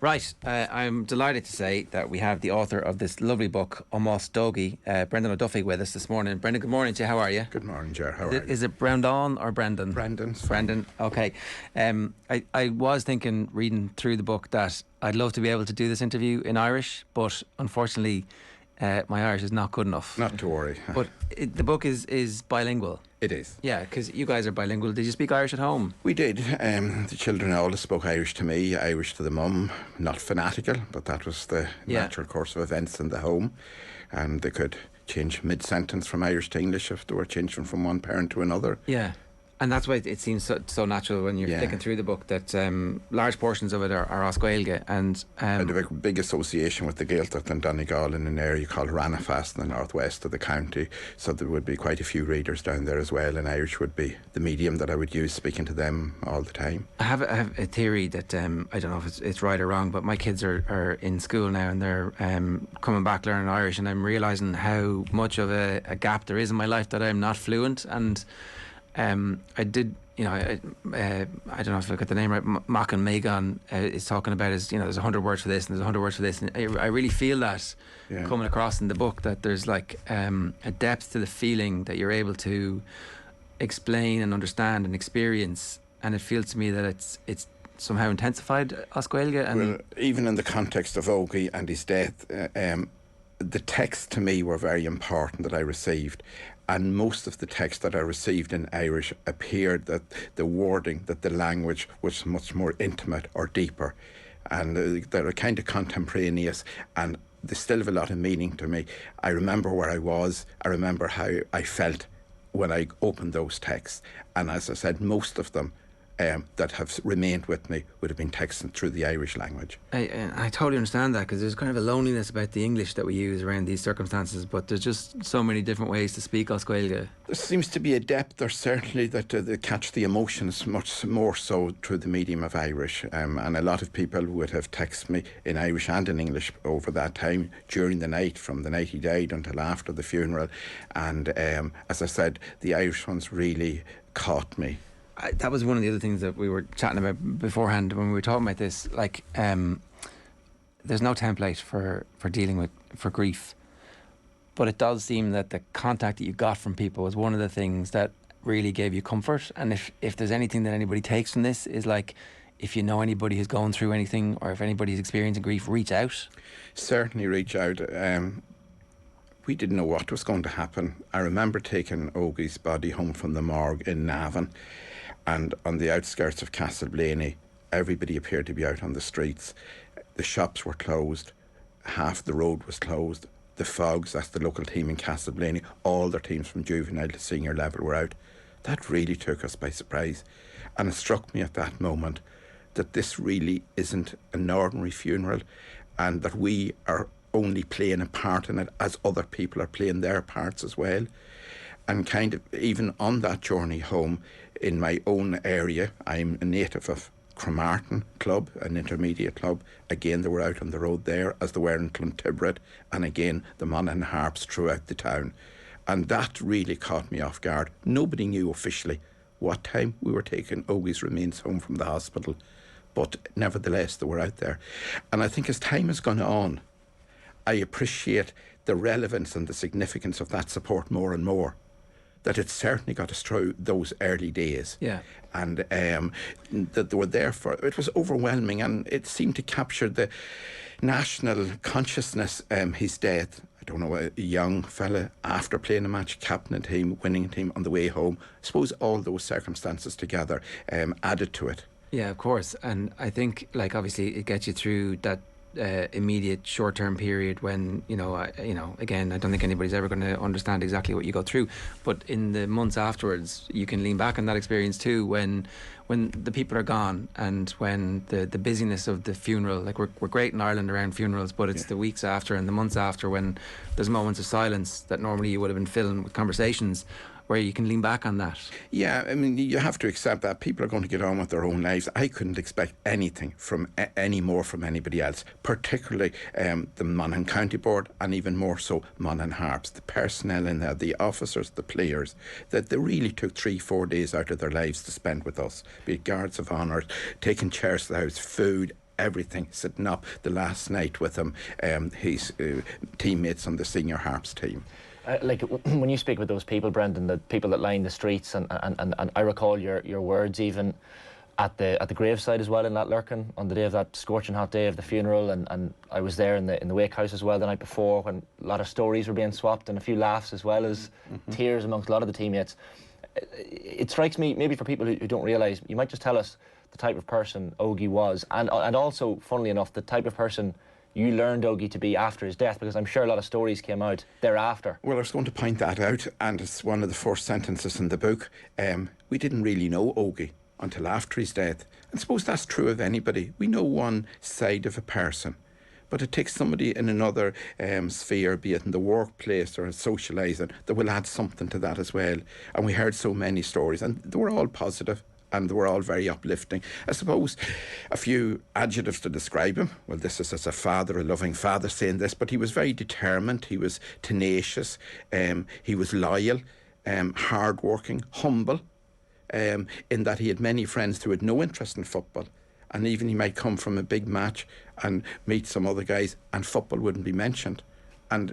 Right, I'm delighted to say that we have the author of this lovely book, Óg Ogie, Brendan Ó Dufaigh, with us this morning. Brendan, good morning to you. How are you? Good morning, Ger. How are you? Is it Brendan or Brendan? Brendan. Brendan, okay. I was thinking, reading through the book, that I'd love to be able to do this interview in Irish, but unfortunately my Irish is not good enough. Not to worry. But the book is bilingual. It is. Yeah, because you guys are bilingual. Did you speak Irish at home? We did. The children always spoke Irish to me, Irish to the mum. Not fanatical, but that was the natural course of events in the home. And they could change mid-sentence from Irish to English if they were changing from one parent to another. Yeah. And that's why it seems so natural when you're flicking through the book that large portions of it are Óg Ogie. And have a big association with the Gaeltacht and Donegal in an area called Ranafast in the northwest of the county. So there would be quite a few readers down there as well, and Irish would be the medium that I would use speaking to them all the time. I have a theory that, I don't know if it's right or wrong, but my kids are in school now and they're coming back learning Irish, and I'm realising how much of a gap there is in my life that I'm not fluent. And I did, I don't know if I got the name right. Mac and Megan is talking about there's 100 words for this and there's 100 words for this, and I really feel that coming across in the book, that there's like a depth to the feeling that you're able to explain and understand and experience, and it feels to me that it's somehow intensified Óg Ogie. And well, even in the context of Ogie and his death, the texts to me were very important that I received. And most of the text that I received in Irish appeared that the wording, that the language was much more intimate or deeper. And they're kind of contemporaneous, and they still have a lot of meaning to me. I remember where I was. I remember how I felt when I opened those texts. And as I said, most of them that have remained with me would have been texted through the Irish language. I totally understand that, because there's kind of a loneliness about the English that we use around these circumstances, but there's just so many different ways to speak Óg Ogie. There seems to be a depth there, certainly, that they catch the emotions much more so through the medium of Irish, and a lot of people would have texted me in Irish and in English over that time during the night, from the night he died until after the funeral, and as I said, the Irish ones really caught me. That was one of the other things that we were chatting about beforehand when we were talking about this. Like, there's no template for dealing with grief, but it does seem that the contact that you got from people was one of the things that really gave you comfort. And if there's anything that anybody takes from this, is like, if you know anybody who's going through anything, or if anybody's experiencing grief, reach out. Certainly reach out. We didn't know what was going to happen. I remember taking Ogie's body home from the morgue in Navan, and on the outskirts of Castleblaney, everybody appeared to be out on the streets. The shops were closed. Half the road was closed. The Fogs, that's the local team in Castleblaney, all their teams from juvenile to senior level were out. That really took us by surprise. And it struck me at that moment that this really isn't an ordinary funeral, and that we are only playing a part in it as other people are playing their parts as well. And kind of even on that journey home, in my own area, I'm a native of Cromartin Club, an intermediate club. Again, they were out on the road there, as they were in Clontibret, and again the Monaghan Harps throughout the town. And that really caught me off guard. Nobody knew officially what time we were taking Ogie's remains home from the hospital, but nevertheless they were out there. And I think as time has gone on, I appreciate the relevance and the significance of that support more and more. That it certainly got us through those early days. Yeah. And that they were there for. It was overwhelming, and it seemed to capture the national consciousness, his death. I don't know, a young fella after playing a match, captain a team, winning a team on the way home. I suppose all those circumstances together added to it. Yeah, of course. And I think, like, obviously it gets you through that immediate short-term period when again, I don't think anybody's ever going to understand exactly what you go through, but in the months afterwards you can lean back on that experience too, when the people are gone, and when the busyness of the funeral, like we're great in Ireland around funerals, but it's the weeks after and the months after, when there's moments of silence that normally you would have been filling with conversations, where you can lean back on that. Yeah, I mean, you have to accept that people are going to get on with their own lives. I couldn't expect anything from any more from anybody else, particularly the Monaghan County Board, and even more so Monaghan Harps, the personnel in there, the officers, the players, that they really took 3-4 days out of their lives to spend with us, be it guards of honour, taking chairs to the house, food, everything, sitting up the last night with him, his teammates on the senior harps team. Like when you speak with those people, Brendan, the people that line the streets, and I recall your words even at the graveside as well in Latlerkin on the day of that scorching hot day of the funeral, and I was there in the wake house as well the night before, when a lot of stories were being swapped and a few laughs as well as tears amongst a lot of the teammates. It strikes me, maybe for people who don't realise, you might just tell us the type of person Ogie was, and also, funnily enough, the type of person you learned Ogie to be after his death, because I'm sure a lot of stories came out thereafter. Well, I was going to point that out, and it's one of the first sentences in the book. We didn't really know Ogie until after his death. And I suppose that's true of anybody. We know one side of a person, but it takes somebody in another sphere, be it in the workplace or socialising, that will add something to that as well. And we heard so many stories, and they were all positive, and they were all very uplifting. I suppose a few adjectives to describe him. Well, this is as a father, a loving father saying this, but he was very determined, he was tenacious, he was loyal, hard-working, humble, in that he had many friends who had no interest in football, and even he might come from a big match and meet some other guys and football wouldn't be mentioned, and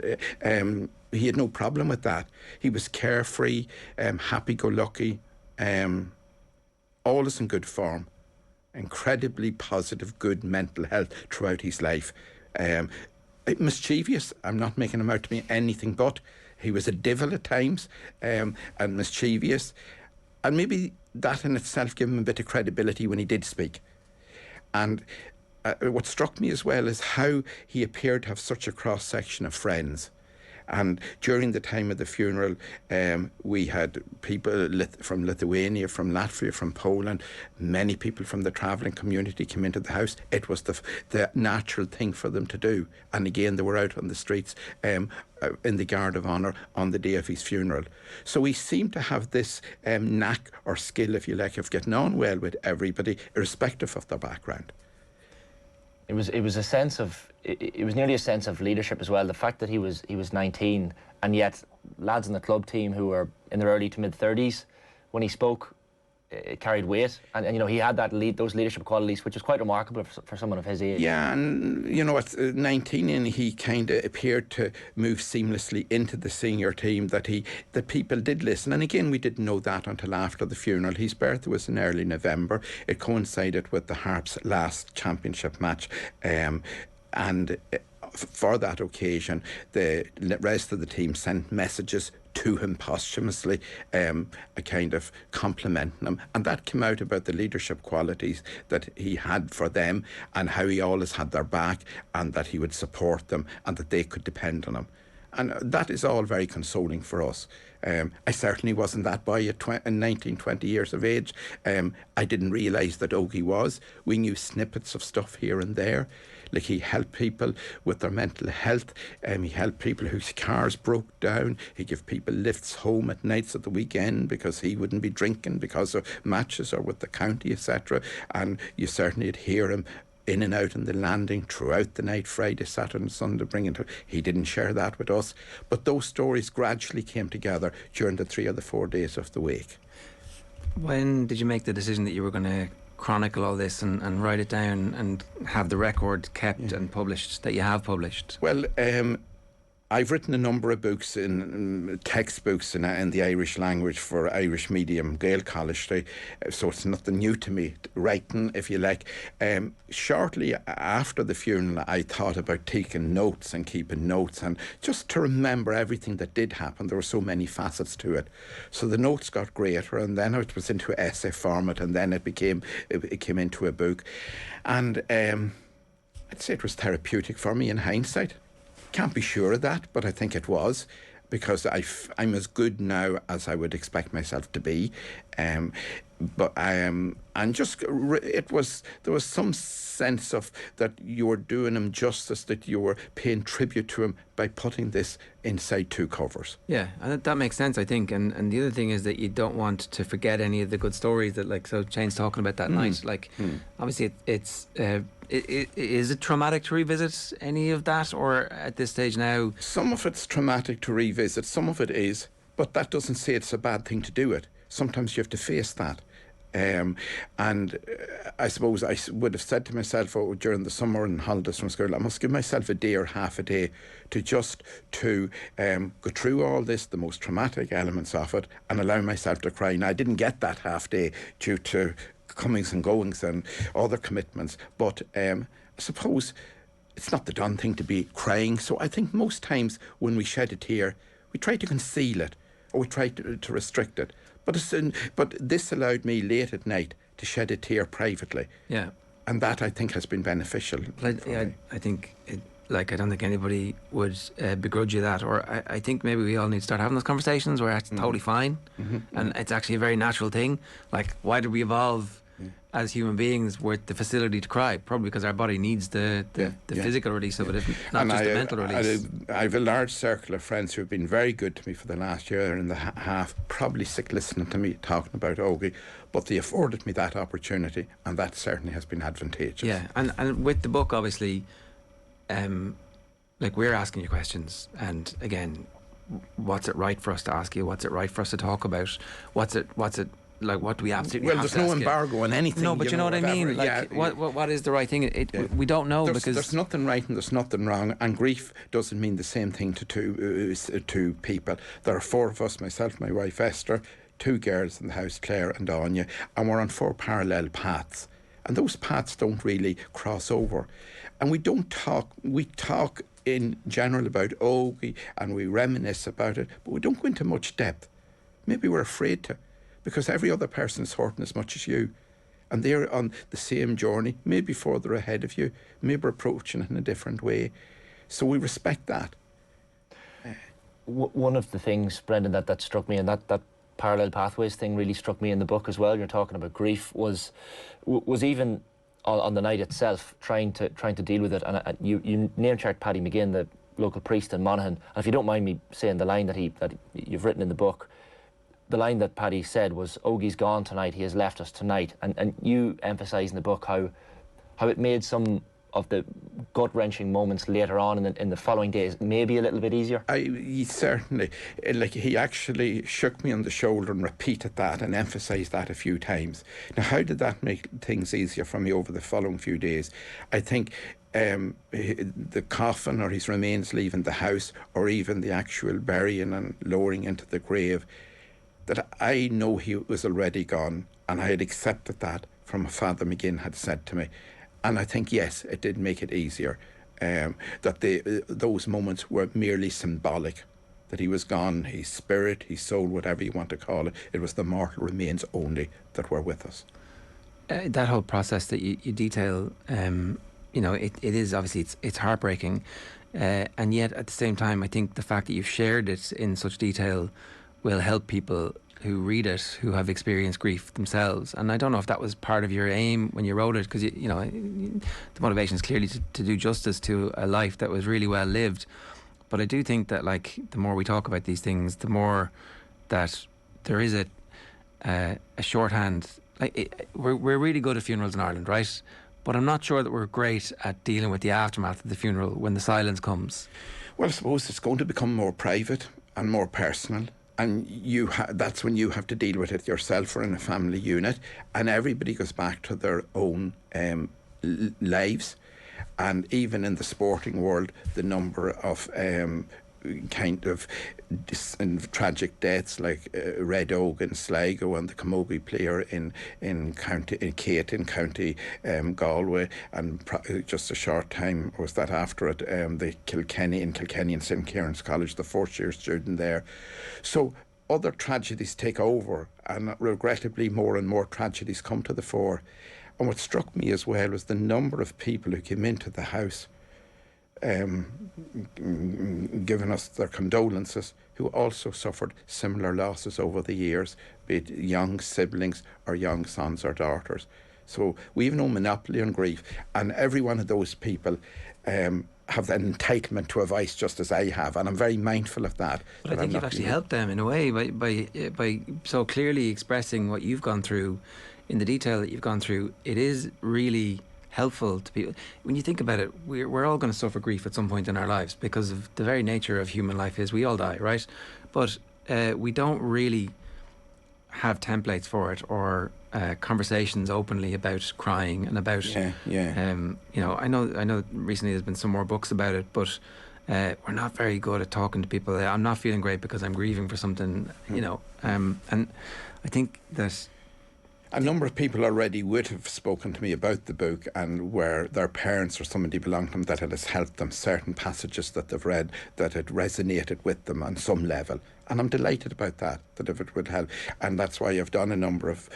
he had no problem with that. He was carefree, happy-go-lucky, always in good form, incredibly positive, good mental health throughout his life. Mischievous, I'm not making him out to be anything but. He was a devil at times, and mischievous. And maybe that in itself gave him a bit of credibility when he did speak. And what struck me as well is how he appeared to have such a cross-section of friends. And during the time of the funeral, we had people from Lithuania, from Latvia, from Poland. Many people from the travelling community came into the house. It was the natural thing for them to do. And again, they were out on the streets in the Guard of Honour on the day of his funeral. So he seemed to have this knack or skill, if you like, of getting on well with everybody, irrespective of their background. It was a sense of, it was nearly a sense of leadership as well. The fact that he was 19, and yet lads in the club team who were in their early to mid 30s, when he spoke, it carried weight, and you know, he had those leadership qualities, which is quite remarkable for someone of his age. Yeah, and you know, at 19, and he kind of appeared to move seamlessly into the senior team, that people did listen. And again, we didn't know that until after the funeral. His birthday was in early November. It coincided with the Harps' last championship match, and for that occasion, the rest of the team sent messages to him posthumously, a kind of complimenting him, and that came out about the leadership qualities that he had for them, and how he always had their back, and that he would support them, and that they could depend on him. And that is all very consoling for us. I certainly wasn't that boy at 19, 20 years of age. I didn't realise that Ogie was. We knew snippets of stuff here and there. Like, he helped people with their mental health. He helped people whose cars broke down. He gave people lifts home at nights at the weekend because he wouldn't be drinking because of matches or with the county, etc. And you certainly would hear him in and out in the landing throughout the night, Friday, Saturday and Sunday, bringing to. He didn't share that with us. But those stories gradually came together during the 3 or the 4 days of the week. When did you make the decision that you were going to chronicle all this and write it down and have the record kept and published that you have published? Well, I've written a number of books, in textbooks in the Irish language for Irish medium Gael College, so it's nothing new to me writing, if you like. Shortly after the funeral, I thought about taking notes and keeping notes, and just to remember everything that did happen. There were so many facets to it. So the notes got greater, and then it was into essay format, and then it came into a book. And I'd say it was therapeutic for me in hindsight. Can't be sure of that, but I think it was, because I'm as good now as I would expect myself to be. But and just there was some sense of that you were doing him justice, that you were paying tribute to him by putting this inside 2 covers. Yeah, and that makes sense, I think. And the other thing is that you don't want to forget any of the good stories that, like, so Shane's talking about that night. Like, obviously is it traumatic to revisit any of that, or at this stage now? Some of it's traumatic to revisit, some of it is, but that doesn't say it's a bad thing to do it. Sometimes you have to face that. I suppose I would have said to myself during the summer and holidays from school, I must give myself a day or half a day to go through all this, the most traumatic elements of it, and allow myself to cry. Now, I didn't get that half day due to comings and goings and other commitments, but I suppose it's not the done thing to be crying. So I think most times when we shed a tear, we try to conceal it or we try to restrict it. But this allowed me late at night to shed a tear privately. Yeah. And that, I think, has been beneficial. I think, I don't think anybody would begrudge you that. Or I think maybe we all need to start having those conversations where it's totally fine. And it's actually a very natural thing. Like, why did we evolve as human beings with the facility to cry? Probably because our body needs the physical release of it, if not just the mental release. I have a large circle of friends who have been very good to me for the last year and a half, probably sick listening to me talking about Ógie, but they afforded me that opportunity, and that certainly has been advantageous. Yeah, and with the book, obviously, we're asking you questions, and again, what's it right for us to ask you? What's it right for us to talk about? What's it like, what do we absolutely have to ask? Well, there's no embargo on anything. No, but you know what I mean? Like, what is the right thing? We don't know, because there's nothing right and there's nothing wrong, and grief doesn't mean the same thing to two people. There are 4 of us, myself, my wife Esther, 2 girls in the house, Claire and Anya, and we're on 4 parallel paths. And those paths don't really cross over. And we don't talk, we talk in general about Ógie and we reminisce about it, but we don't go into much depth. Maybe we're afraid to, because every other person is hurting as much as you. And they're on the same journey, maybe further ahead of you, maybe approaching it in a different way. So we respect that. One of the things, Brendan, that struck me, and that parallel pathways thing really struck me in the book as well, you're talking about grief, was even on the night itself, trying to deal with it. And you name-checked Paddy McGinn, the local priest in Monaghan. And if you don't mind me saying the line that you've written in the book, the line that Paddy said was, "Ógie's gone tonight, he has left us tonight." And you emphasise in the book how it made some of the gut-wrenching moments later on in the following days maybe a little bit easier. He certainly, he actually shook me on the shoulder and repeated that and emphasised that a few times. Now, how did that make things easier for me over the following few days? I think the coffin or his remains leaving the house, or even the actual burying and lowering into the grave, that I know he was already gone, and I had accepted that from what Father McGinn had said to me. And I think, yes, it did make it easier, that those moments were merely symbolic, that he was gone, his spirit, his soul, whatever you want to call it, it was the mortal remains only that were with us. That whole process that you detail, it is obviously, it's heartbreaking, and yet at the same time, I think the fact that you've shared it in such detail will help people who read it who have experienced grief themselves. And I don't know if that was part of your aim when you wrote it, because the motivation is clearly to do justice to a life that was really well lived. But I do think that, like, the more we talk about these things, the more that there is a shorthand. We're really good at funerals in Ireland, right? But I'm not sure that we're great at dealing with the aftermath of the funeral when the silence comes. Well, I suppose it's going to become more private and more personal. And that's when you have to deal with it yourself or in a family unit, and everybody goes back to their own lives. And even in the sporting world, the number of tragic deaths like Red Óg in Sligo and the Camogie player in County Galway, and just a short time was that after it, the Kilkenny and St. Kieran's College, the 4th-year student there. So other tragedies take over, and regrettably more and more tragedies come to the fore. And what struck me as well was the number of people who came into the house giving us their condolences, who also suffered similar losses over the years, be it young siblings or young sons or daughters. So we have no monopoly on grief, and every one of those people have an entitlement to a voice, just as I have, and I'm very mindful of that. But I think you've actually helped them in a way by so clearly expressing what you've gone through in the detail that you've gone through. It is really helpful to people. When you think about it, we're all going to suffer grief at some point in our lives, because of the very nature of human life is we all die, right? But we don't really, have templates for it, or conversations openly about crying and about you know, I know recently there's been some more books about it, but we're not very good at talking to people. I'm not feeling great because I'm grieving for something, you know, and I think that a number of people already would have spoken to me about the book, and where their parents or somebody belonged to them, that it has helped them, certain passages that they've read, that it resonated with them on some level. And I'm delighted about that if it would help. And that's why I've done a number of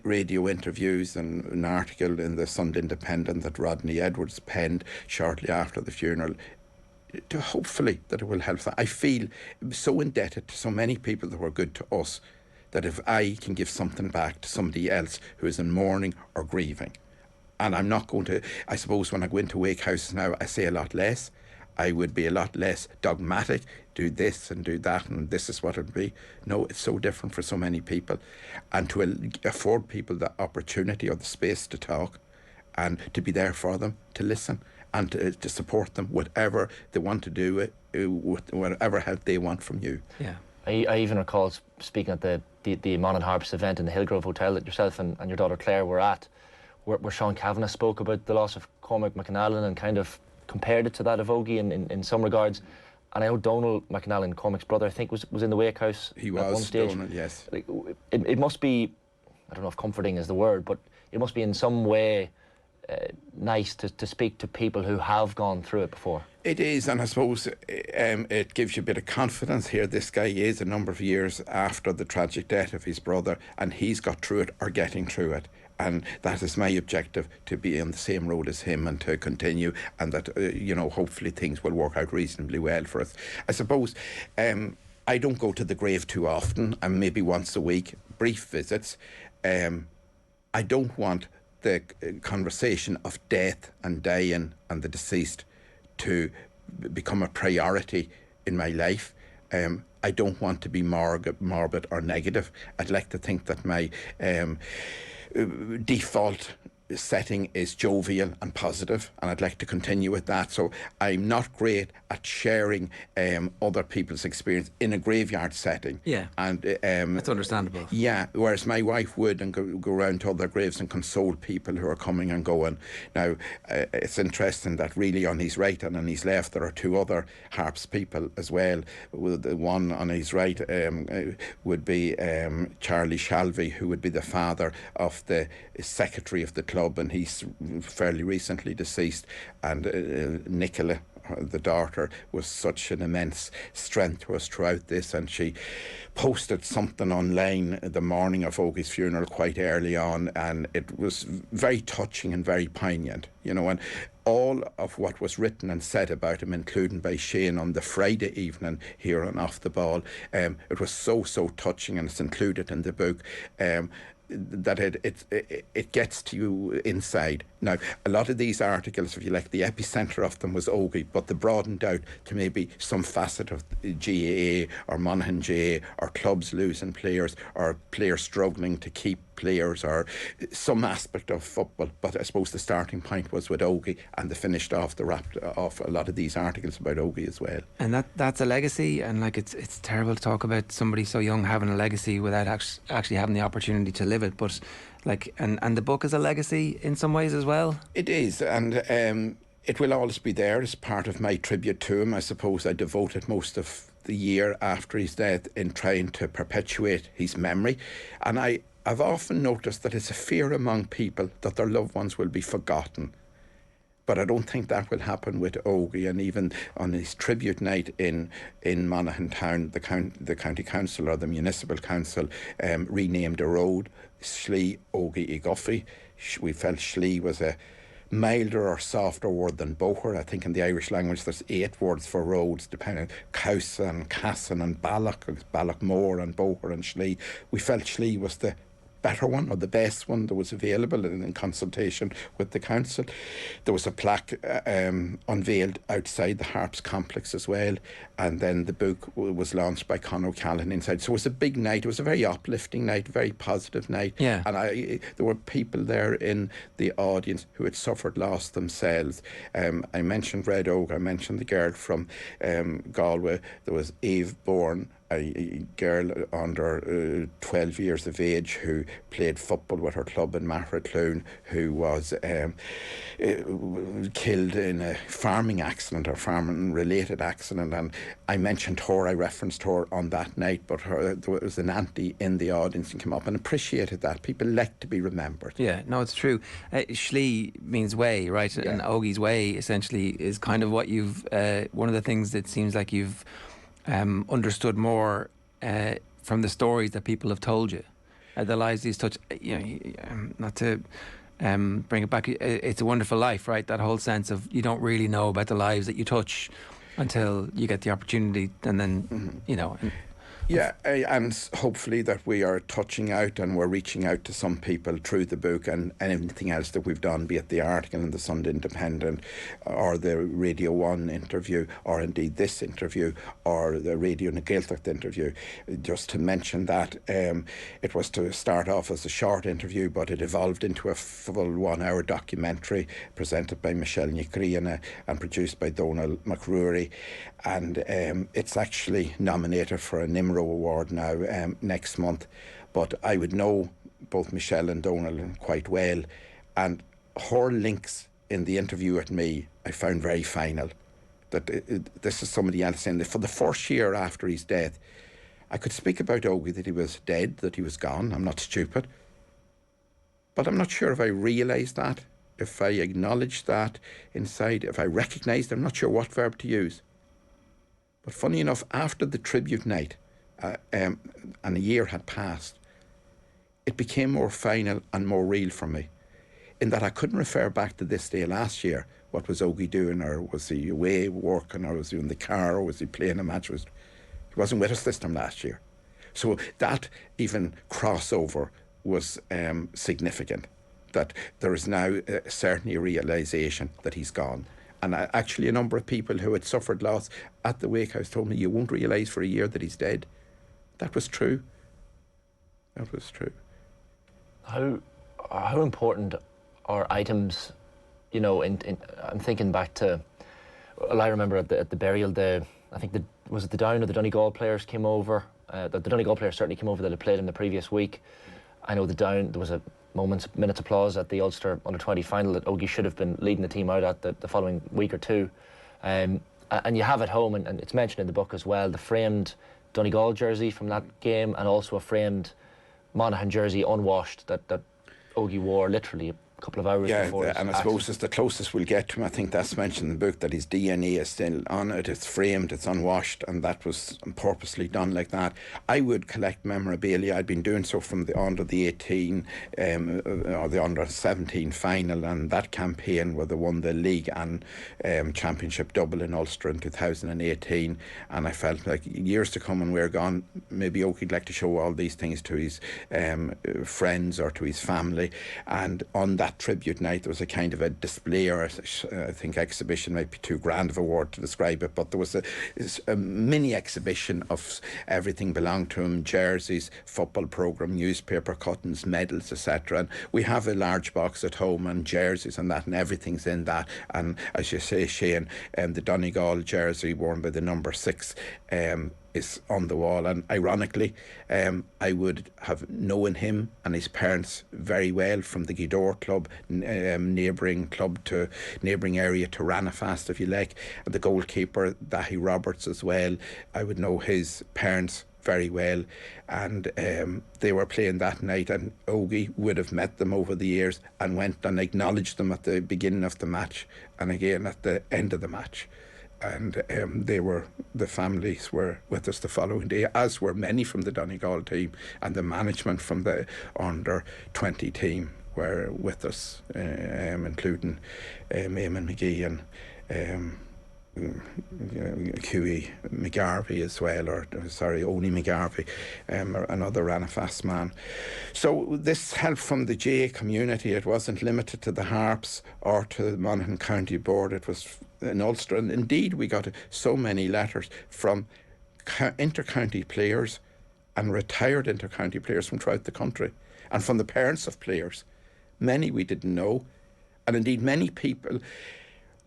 radio interviews and an article in the Sunday Independent that Rodney Edwards penned shortly after the funeral, to hopefully that it will help. I feel so indebted to so many people that were good to us, that if I can give something back to somebody else who is in mourning or grieving, and I'm not going to, I suppose when I go into wake houses now, I say a lot less. I would be a lot less dogmatic, do this and do that, and this is what it would be. No, it's so different for so many people. And to afford people the opportunity or the space to talk, and to be there for them, to listen, and to support them, whatever they want to do, whatever help they want from you. Yeah. I even recall speaking at the Mon and Harps event in the Hillgrove Hotel that yourself and your daughter Claire were at, where Sean Kavanagh spoke about the loss of Cormac McNally and kind of compared it to that of Ogie in some regards. And I know Donal McNally, Cormac's brother, I think was in the wake house at one stage. Donal, yes. Like, it must be, I don't know if comforting is the word, but it must be in some way nice to speak to people who have gone through it before. It is, and I suppose it gives you a bit of confidence here. This guy is a number of years after the tragic death of his brother, and he's got through it or getting through it. And that is my objective, to be on the same road as him and to continue, and that, you know, hopefully things will work out reasonably well for us. I suppose I don't go to the grave too often, and maybe once a week, brief visits. I don't want the conversation of death and dying and the deceased to become a priority in my life. I don't want to be morbid or negative. I'd like to think that my default setting is jovial and positive, and I'd like to continue with that. So I'm not great at sharing other people's experience in a graveyard setting. Yeah, and that's understandable. Yeah, whereas my wife would, and go around to other graves and console people who are coming and going. Now, it's interesting that really on his right and on his left there are two other Harps people as well. The one on his right would be Charlie Shalvey, who would be the father of the secretary of the club, and he's fairly recently deceased. And Nicola, the daughter, was such an immense strength to us throughout this, and she posted something online the morning of Ogie's funeral quite early on, and it was very touching and very poignant, you know. And all of what was written and said about him, including by Shane on the Friday evening here on Off the Ball, it was so touching, and it's included in the book. That it gets to you inside. Now, a lot of these articles, if you like, the epicentre of them was Ogie, but they broadened out to maybe some facet of GAA or Monaghan GAA, or clubs losing players, or players struggling to keep players, or some aspect of football. But I suppose the starting point was with Ogie, and they finished off, they wrapped off a lot of these articles about Ogie as well. And that's a legacy, and like it's terrible to talk about somebody so young having a legacy without actually having the opportunity to live it. But like, and the book is a legacy in some ways as well. It is, and it will always be there as part of my tribute to him. I suppose I devoted most of the year after his death in trying to perpetuate his memory, and I've often noticed that it's a fear among people that their loved ones will be forgotten. But I don't think that will happen with Ogie. And even on his tribute night in Monaghan Town, the county council, or the municipal council, renamed a road Óg Ogie Ó Dufaigh. We felt Slee was a milder or softer word than Boher. I think in the Irish language there's 8 words for roads, depending on Cowsa and Cassan and Ballochmore and Boher and Slee. We felt Slee was the better one, or the best one that was available, in consultation with the council. There was a plaque unveiled outside the Harps complex as well, and then the book was launched by Con O'Callaghan inside. So it was a big night. It was a very uplifting night, very positive night. Yeah. And there were people there in the audience who had suffered loss themselves. I mentioned Red Oak, I mentioned the girl from Galway. There was Eve Bourne, a girl under 12 years of age who played football with her club in Mahracloon, who was killed in a farming accident or farming related accident. And I mentioned her, I referenced her on that night, but there was an auntie in the audience and came up and appreciated that. People like to be remembered. Yeah, no, it's true. Shlee means way, right? Yeah. And Ogie's way essentially is kind of what you've, one of the things that seems like you've understood more from the stories that people have told you, the lives these touch. You know, not to bring it back, it's a wonderful life, right? That whole sense of you don't really know about the lives that you touch until you get the opportunity, and then you know. Yeah, and hopefully that we are touching out and we're reaching out to some people through the book and anything else that we've done, be it the article in the Sunday Independent or the Radio 1 interview, or indeed this interview, or the Radio na Gaeltacht interview. Just to mention that it was to start off as a short interview, but it evolved into a full 1 hour documentary presented by Michelle Nicreana and produced by Donal McRory. And it's actually nominated for a Nimro Award now next month. But I would know both Michelle and Donal quite well, and her links in the interview with me I found very final. That this is somebody else saying that for the first year after his death, I could speak about Ogie, that he was dead, that he was gone. I'm not stupid, but I'm not sure if I realised that, if I acknowledged that inside, if I recognised. I'm not sure what verb to use. But funny enough, after the tribute night, and a year had passed, it became more final and more real for me, in that I couldn't refer back to this day last year. What was Ogie doing, or was he away working, or was he in the car, or was he playing a match? He wasn't with us this time last year. So that even crossover was significant, that there is now certainly a realisation that he's gone. And actually a number of people who had suffered loss at the wake house told me, you won't realise for a year that he's dead. That was true. That was true. How important are items, you know, I'm thinking back to, well, I remember at the burial, I think was it the Down or the Donegal players came over. The Donegal players certainly came over that had played in the previous week. I know the Down, there was a minutes applause at the Ulster Under-20 final that Ogie should have been leading the team out at the following week or two. And you have at home, and it's mentioned in the book as well, the framed Donegal jersey from that game, and also a framed Monaghan jersey unwashed that Ogie wore literally a couple of hours before. Yeah, and I suppose it's the closest we'll get to him. I think that's mentioned in the book, that his DNA is still on it. It's framed, it's unwashed, and that was purposely done like that. I would collect memorabilia. I'd been doing so from the under the 18 or the under 17 final, and that campaign where they won the league and championship double in Ulster in 2018. And I felt like years to come when we're gone, maybe Oakie'd like to show all these things to his friends or to his family. And on that tribute night, there was a kind of a display, or I think exhibition might be too grand of a word to describe it, but there was a mini exhibition of everything belonged to him: jerseys, football programme, newspaper cuttings, medals, etc. And we have a large box at home, and jerseys and that, and everything's in that. And as you say, Shane, the Donegal jersey worn by the number 6 is on the wall. And ironically, I would have known him and his parents very well from the Gidor club, neighbouring area to Ranafast, if you like, and the goalkeeper Dahi Roberts as well. I would know his parents very well, and they were playing that night, and Ogie would have met them over the years and went and acknowledged them at the beginning of the match and again at the end of the match. And the families were with us the following day, as were many from the Donegal team, and the management from the under-20 team were with us, including Eamon McGee and Huey McGarvey as well, Oni McGarvey, another Ranafast man. So this help from the GA community, it wasn't limited to the Harps or to the Monaghan County Board, it was in Ulster. And indeed we got so many letters from inter-county players and retired inter-county players from throughout the country, and from the parents of players, many we didn't know, and indeed many people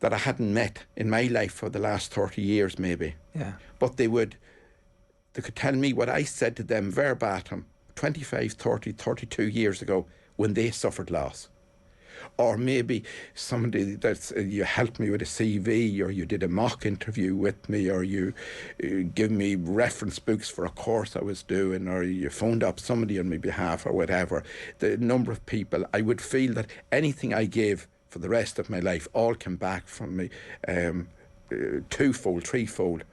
that I hadn't met in my life for the last 30 years maybe. Yeah. But they would they could tell me what I said to them verbatim 25, 30, 32 years ago when they suffered loss. Or maybe somebody that's you helped me with a CV, or you did a mock interview with me, or you give me reference books for a course I was doing, or you phoned up somebody on my behalf or whatever. The number of people, I would feel that anything I gave for the rest of my life all came back from me twofold, threefold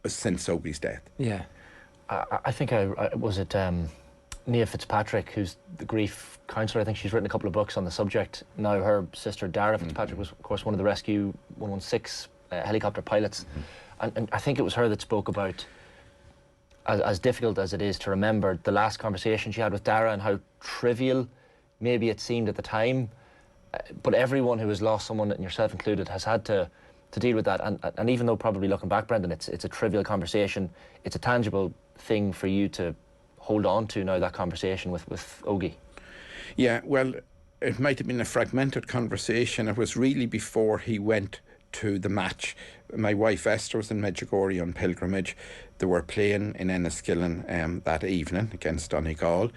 since Ogie's death. Yeah. I think was it Nia Fitzpatrick, who's the grief counsellor. I think she's written a couple of books on the subject. Now her sister Dara Fitzpatrick was, of course, one of the Rescue 116 helicopter pilots. And I think it was her that spoke about, as difficult as it is to remember, the last conversation she had with Dara and how trivial maybe it seemed at the time. But everyone who has lost someone, and yourself included, has had to deal with that. And even though probably looking back, Brendan, it's a trivial conversation, it's a tangible thing for you to hold on to now, that conversation with Ógie. Yeah, well, it might have been a fragmented conversation. It was really before he went to the match. My wife Esther was in Medjugorje on pilgrimage. They were playing in Enniskillen that evening against Donegal.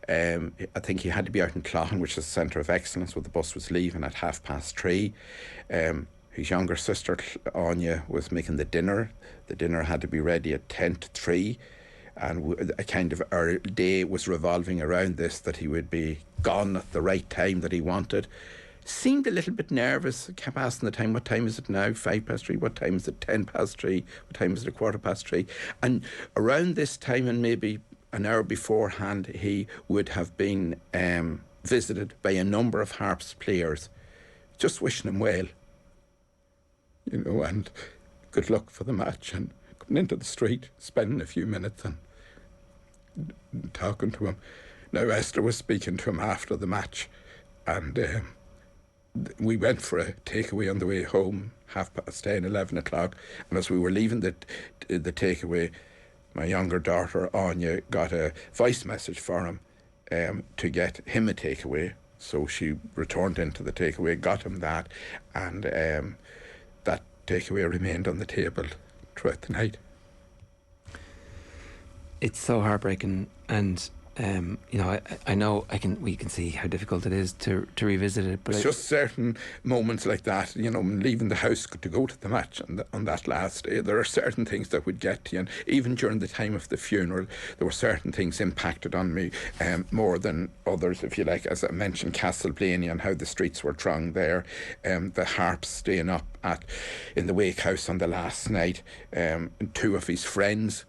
I think he had to be out in Cloughan, which is the centre of excellence, where the bus was leaving at 3:30. His younger sister Anya was making the dinner. The dinner had to be ready at 2:50. And a kind of our day was revolving around this, that he would be gone at the right time that he wanted. Seemed a little bit nervous, kept asking the time, what time is it now? 3:05? What time is it? 3:10? What time is it? 3:15? And around this time, and maybe an hour beforehand, he would have been visited by a number of Harps players, just wishing him well, you know, and good luck for the match, and coming into the street, spending a few minutes and talking to him. Now Esther was speaking to him after the match, and we went for a takeaway on the way home, 10:30, 11 o'clock, and as we were leaving the takeaway, my younger daughter Anya got a voice message for him to get him a takeaway. So she returned into the takeaway, got him that, and that takeaway remained on the table throughout the night. It's so heartbreaking, and you know, I know we can see how difficult it is to revisit it, but it's just certain moments like that, you know, leaving the house to go to the match on that last day, there are certain things that would get to you, and even during the time of the funeral there were certain things impacted on me more than others, if you like. As I mentioned, Castleblaney and how the streets were thronged there, the Harps staying up in the wake house on the last night, and two of his friends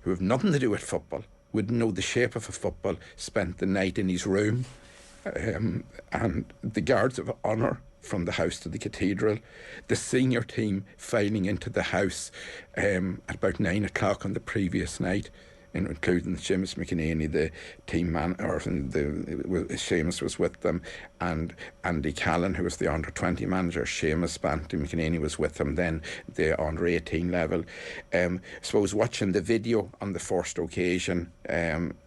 who have nothing to do with football, wouldn't know the shape of a football, spent the night in his room, and the guards of honour from the house to the cathedral, the senior team filing into the house at about 9 o'clock on the previous night, including Seamus McNally, the team man, or Seamus was with them, and Andy Callan, who was the under-20 manager. Seamus Banty McNally was with them then, the under-18 level. I suppose watching the video on the first occasion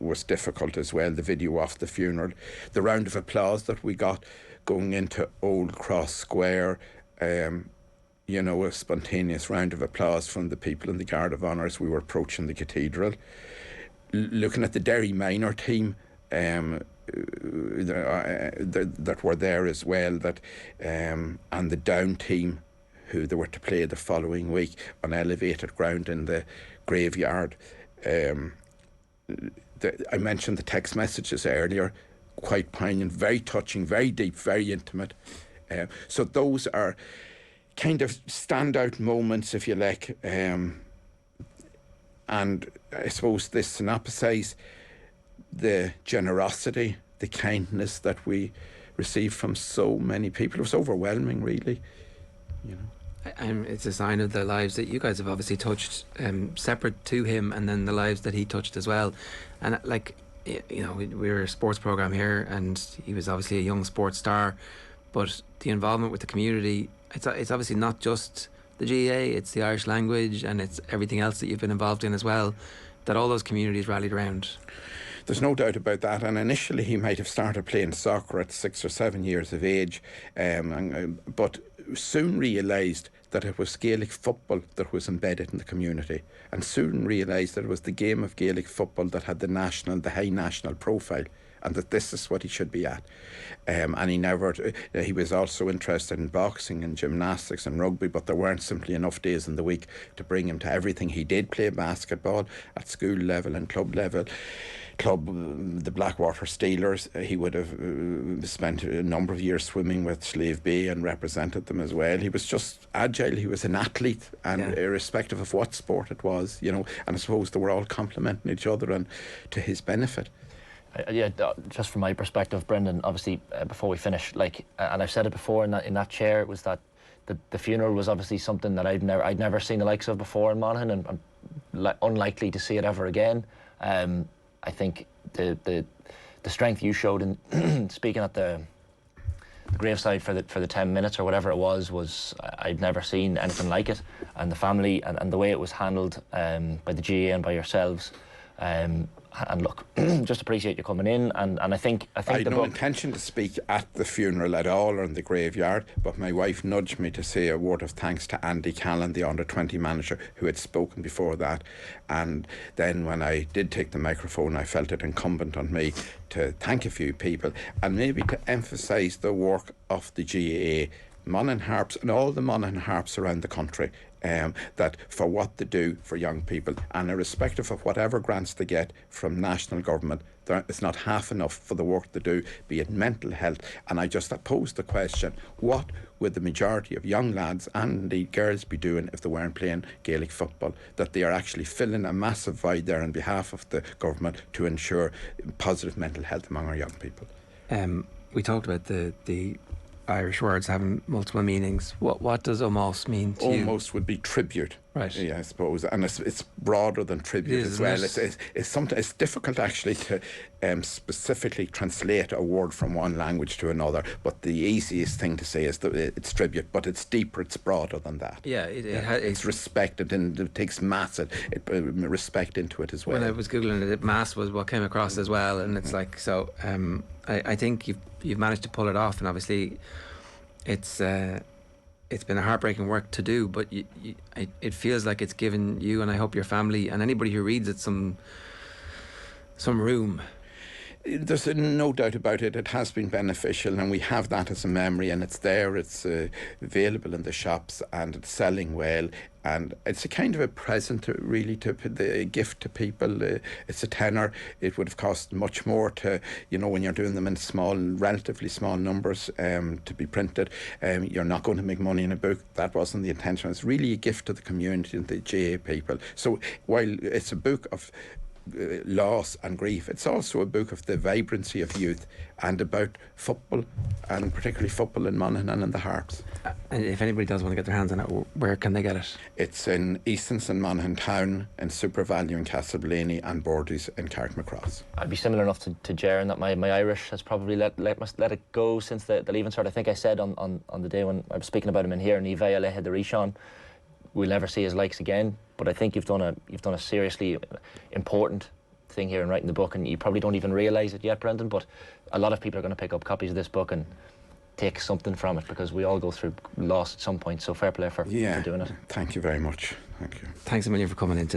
was difficult as well, the video of the funeral. The round of applause that we got going into Old Cross Square, you know, a spontaneous round of applause from the people in the Guard of Honour as we were approaching the cathedral. Looking at the Derry minor team that were there as well, and the Down team, who they were to play the following week on elevated ground in the graveyard. I mentioned the text messages earlier, quite poignant, very touching, very deep, very intimate. So those are kind of standout moments, if you like, and I suppose this synopsise the generosity, the kindness that we received from so many people. It was overwhelming, really, you know. It's a sign of the lives that you guys have obviously touched, separate to him, and then the lives that he touched as well. And like, you know, we're a sports programme here, and he was obviously a young sports star, but the involvement with the community, it's obviously not just the GAA, it's the Irish language, and it's everything else that you've been involved in as well, that all those communities rallied around. There's no doubt about that. And initially he might have started playing soccer at 6 or 7 years of age, but soon realised that it was Gaelic football that was embedded in the community, and soon realised that it was the game of Gaelic football that had the high national profile, and that this is what he should be at. And he was also interested in boxing and gymnastics and rugby, but there weren't simply enough days in the week to bring him to everything. He did play basketball at school level and club level. The Blackwater Steelers, he would have spent a number of years swimming with Slave Bay and represented them as well. He was just agile, he was an athlete, and irrespective of what sport it was, and I suppose they were all complementing each other and to his benefit. Just from my perspective, Brendan, obviously before we finish, and I've said it before in that chair, it was that the funeral was obviously something that I'd never seen the likes of before in Monaghan, and I'm unlikely to see it ever again. I think the strength you showed in speaking at the graveside for the 10 minutes or whatever it was I'd never seen anything like it, and the family and the way it was handled by the GA and by yourselves. And look, just appreciate you coming in, and I think I had no intention to speak at the funeral at all or in the graveyard, but my wife nudged me to say a word of thanks to Andy Callan, the under-20 manager, who had spoken before that. And then when I did take the microphone, I felt it incumbent on me to thank a few people and maybe to emphasise the work of the GAA, Monaghan Harps and all the Monaghan Harps around the country, that for what they do for young people, and irrespective of whatever grants they get from national government, it's not half enough for the work they do, be it mental health. And I just posed the question, what would the majority of young lads and indeed girls be doing if they weren't playing Gaelic football? That they are actually filling a massive void there on behalf of the government to ensure positive mental health among our young people. We talked about the Irish words having multiple meanings. What does almost mean to you? Almost would be tribute, right? Yeah, I suppose, and it's broader than tribute as well. It's difficult actually to specifically translate a word from one language to another. But the easiest thing to say is that it's tribute, but it's deeper, it's broader than that. Yeah, it's respected, and it takes respect into it as well. When I was googling it, mass was what came across as well, and it's like so. I think you've managed to pull it off, and obviously it's been a heartbreaking work to do, but it feels like it's given you, and I hope your family and anybody who reads it, some room. There's no doubt about it. It has been beneficial, and we have that as a memory, and it's there. It's available in the shops, and it's selling well. And it's a kind of a present, really, a gift to people. It's a tenner. It would have cost much more to, when you're doing them in relatively small numbers, to be printed. You're not going to make money in a book. That wasn't the intention. It's really a gift to the community and the GA people. So while it's a book of loss and grief, it's also a book of the vibrancy of youth and about football, and particularly football in Monaghan and in the Harps. And if anybody does want to get their hands on it, where can they get it? It's in Easton's in Monaghan Town, in Super Value in Castleblaney, and Bordy's in Carrickmacross. I'd be similar enough to Ger in that my Irish has probably let it go since the leaving cert. I think I said on the day when I was speaking about him in here, Ní Bheidh Léithe de Rishon, we'll never see his likes again. But I think you've done a seriously important thing here in writing the book, and you probably don't even realise it yet, Brendan, but a lot of people are going to pick up copies of this book and take something from it, because we all go through loss at some point. So fair play for doing it. Thank you very much. Thank you. Thanks a million for coming in today.